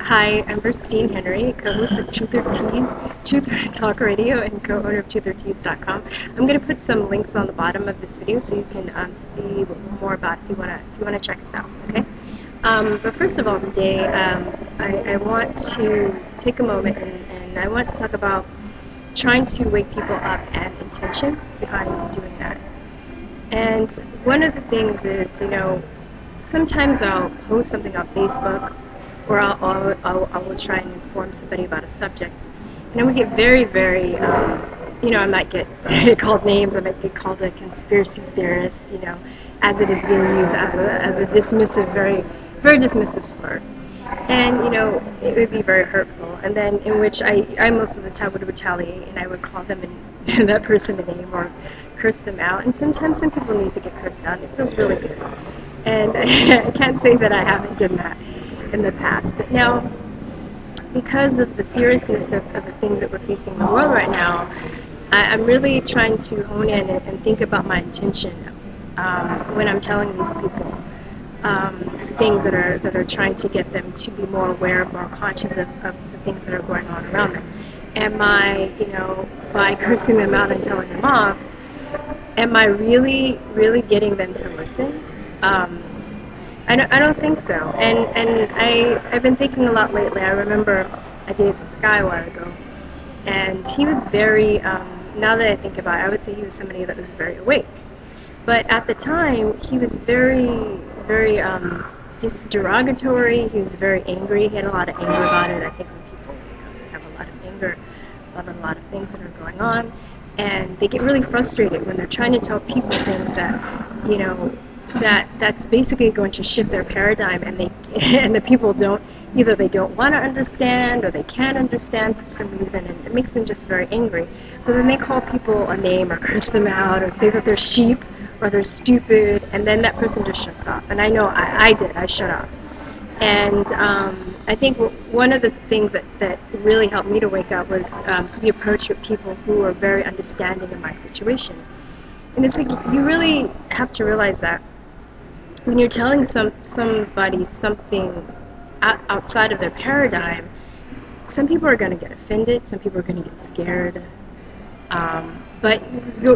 Hi, I'm Christine Henry, co-host of Truth or Tease, Truth or Talk Radio, and co-owner of TruthOrTease.com. I'm going to put some links on the bottom of this video so you can see more about it if you wanna check us out. Okay. But first of all, today I want to take a moment and I want to talk about trying to wake people up and intention behind doing that. And one of the things is, sometimes I'll post something on Facebook, or I will try and inform somebody about a subject, and then we get very, I might get called names, I might get called a conspiracy theorist, as it is being used as a dismissive, very dismissive slur. And, it would be very hurtful, and then in which I most of the time would retaliate, and I would call them and that person a name, or curse them out, and sometimes some people need to get cursed out, and it feels really good. And I can't say that I haven't done that in the past, but now, because of the seriousness of the things that we're facing in the world right now, I'm really trying to hone in and think about my intention when I'm telling these people things that are trying to get them to be more aware, more conscious of the things that are going on around them. Am I, by cursing them out and telling them off, am I really getting them to listen? I don't think so. And I've been thinking a lot lately. I remember I dated this guy a while ago, and he was very, now that I think about it, I would say he was somebody that was very awake. But at the time, he was very derogatory. He was very angry. He had a lot of anger about it. I think when people they have a lot of anger about a lot of things that are going on, and they get really frustrated when they're trying to tell people things that, that's basically going to shift their paradigm, and the people either they don't want to understand or they can't understand for some reason, and it makes them just very angry. So then they call people a name or curse them out or say that they're sheep or they're stupid, and then that person just shuts off. And I know I did. I shut off. And I think one of the things that really helped me to wake up was to be approached with people who are very understanding of my situation. And it's like, you really have to realize that when you're telling somebody something outside of their paradigm, some people are going to get offended, some people are going to get scared. But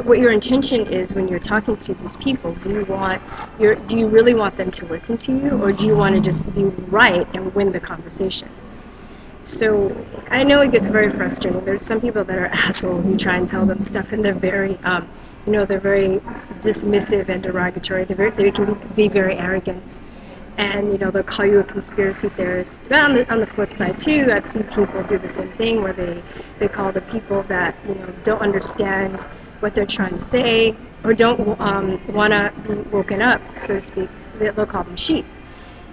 what your intention is when you're talking to these people, do you really want them to listen to you, or do you want to just be right and win the conversation? So I know it gets very frustrating. There's some people that are assholes. You try and tell them stuff, and they're very, they're very dismissive and derogatory. They can be very arrogant, and they'll call you a conspiracy theorist. But on the flip side too, I've seen people do the same thing, where they call the people that don't understand what they're trying to say, or don't want to be woken up, so to speak. They'll call them sheep.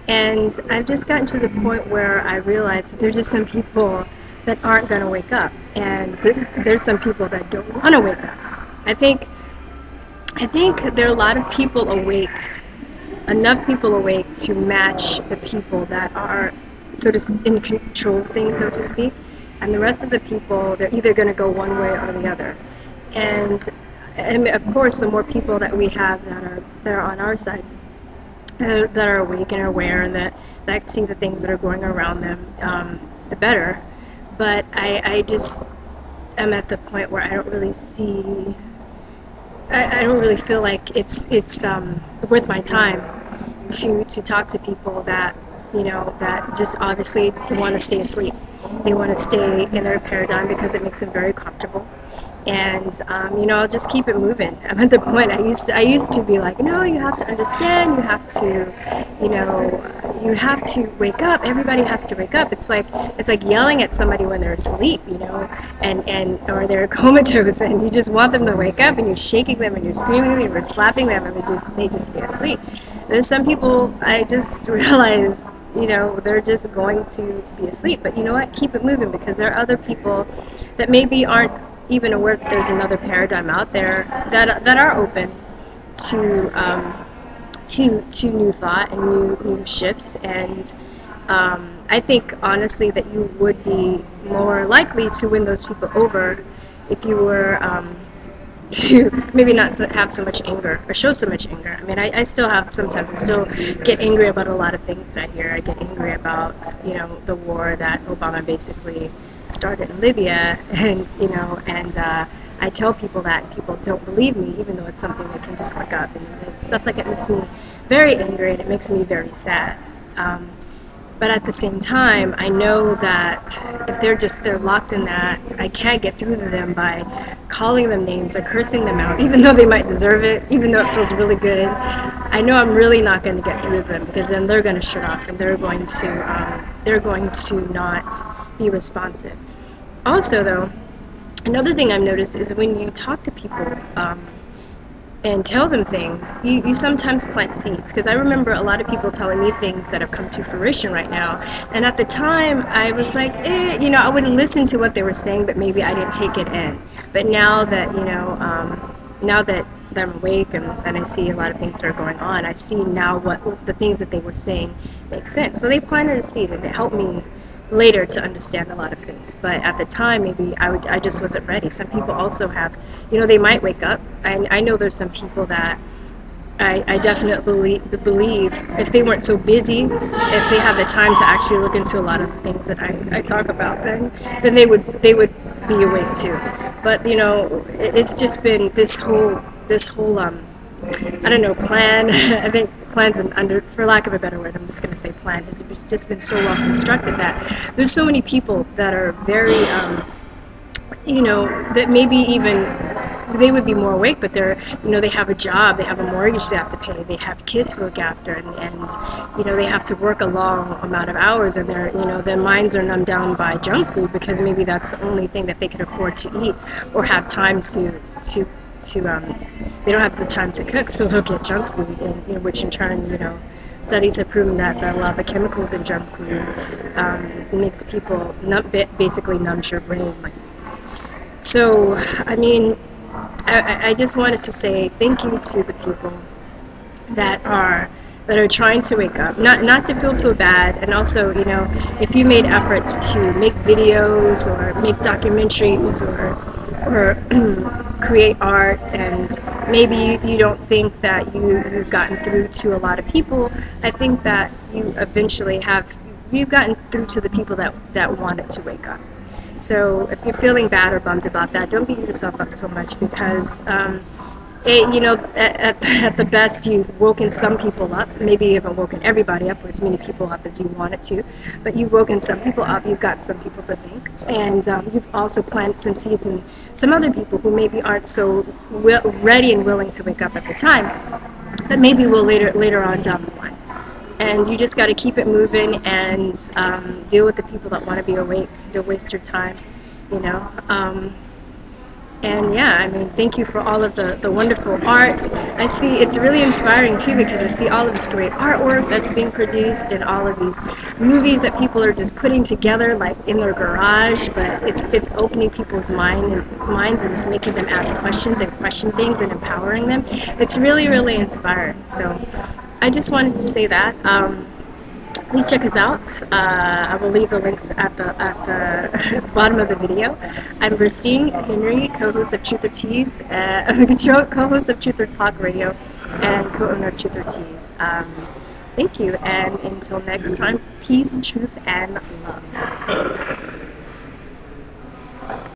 And I've just gotten to the point where I realize that there's just some people that aren't going to wake up, and there's some people that don't want to wake up. I think there are a lot of people awake, enough people awake to match the people that are in control of things, so to speak, and the rest of the people, they're either going to go one way or the other. And of course, the more people that we have that are on our side, that are awake and aware, and that see the things that are going around them, the better. But I just am at the point where I don't really see. I don't really feel like it's worth my time to talk to people that that just obviously want to stay asleep. They want to stay in their paradigm because it makes them very comfortable. And I'll just keep it moving. I'm at the point I used to be like, no, you have to understand, you have to wake up. Everybody has to wake up. It's like yelling at somebody when they're asleep, and or they're comatose, and you just want them to wake up, and you're shaking them, and you're screaming and you're slapping them, and they just stay asleep. There's some people, I just realized, they're just going to be asleep. But you know what? Keep it moving, because there are other people that maybe aren't even aware that there's another paradigm out there that are open to new thought and new shifts. And I think honestly that you would be more likely to win those people over if you were to maybe not have so much anger or show so much anger. I mean, I still have sometimes, I still get angry about a lot of things that I hear. I get angry about, you know, the war that Obama basically started in Libya, and, you know, and I tell people that, and people don't believe me, even though it's something they can just look up, and stuff like that makes me very angry, and it makes me very sad. But at the same time, I know that if they're locked in that, I can't get through to them by calling them names or cursing them out, even though they might deserve it, even though it feels really good. I know I'm really not going to get through to them, because then they're going to shut off, and they're going to not be responsive. Also, though, another thing I've noticed is when you talk to people and tell them things, you sometimes plant seeds. Because I remember a lot of people telling me things that have come to fruition right now. And at the time, I was like, you know, I would listen to what they were saying, but maybe I didn't take it in. But now that, you know, now that I'm awake and I see a lot of things that are going on, I see now what the things that they were saying make sense. So they planted a seed, and it helped me later to understand a lot of things. But at the time, maybe I just wasn't ready. Some people also have, you know, they might wake up. I know there's some people that I definitely believe if they weren't so busy, if they have the time to actually look into a lot of things that I talk about, then they would be awake too. But, you know, it's just been this whole I don't know, plan. I think plan's for lack of a better word, I'm just going to say plan, has just been so well constructed that there's so many people that are very, you know, that maybe even they would be more awake, but they're, you know, they have a job, they have a mortgage they have to pay, they have kids to look after, and you know, they have to work a long amount of hours, and their, you know, their minds are numbed down by junk food, because maybe that's the only thing that they can afford to eat or have time to they don't have the time to cook, so they'll get junk food, and, you know, which in turn, you know, studies have proven that a lot of the chemicals in junk food makes people basically numbs your brain. So, I mean, I just wanted to say thank you to the people that are trying to wake up, not to feel so bad, and also, you know, if you made efforts to make videos or make documentaries or create art, and maybe you don't think that you've gotten through to a lot of people, I think that you eventually you've gotten through to the people that wanted to wake up. So if you're feeling bad or bummed about that, don't beat yourself up so much, because you know, at the best, you've woken some people up. Maybe you haven't woken everybody up, or as many people up as you wanted to, but you've woken some people up, you've got some people to think, and you've also planted some seeds in some other people who maybe aren't so ready and willing to wake up at the time, but maybe will later on down the line. And you just got to keep it moving and deal with the people that want to be awake. Don't waste your time, you know. And yeah, I mean, thank you for all of the wonderful art. I see it's really inspiring too, because I see all of this great artwork that's being produced, and all of these movies that people are just putting together like in their garage, but it's opening people's minds, and it's making them ask questions and question things and empowering them. It's really, really inspiring. So I just wanted to say that. Please check us out. I will leave the links at the bottom of the video. I'm Christine Henry, co-host of Truth or Tease, co-host of Truth or Talk Radio, and co-owner of Truth or Tease. Thank you, and until next time, peace, truth, and love.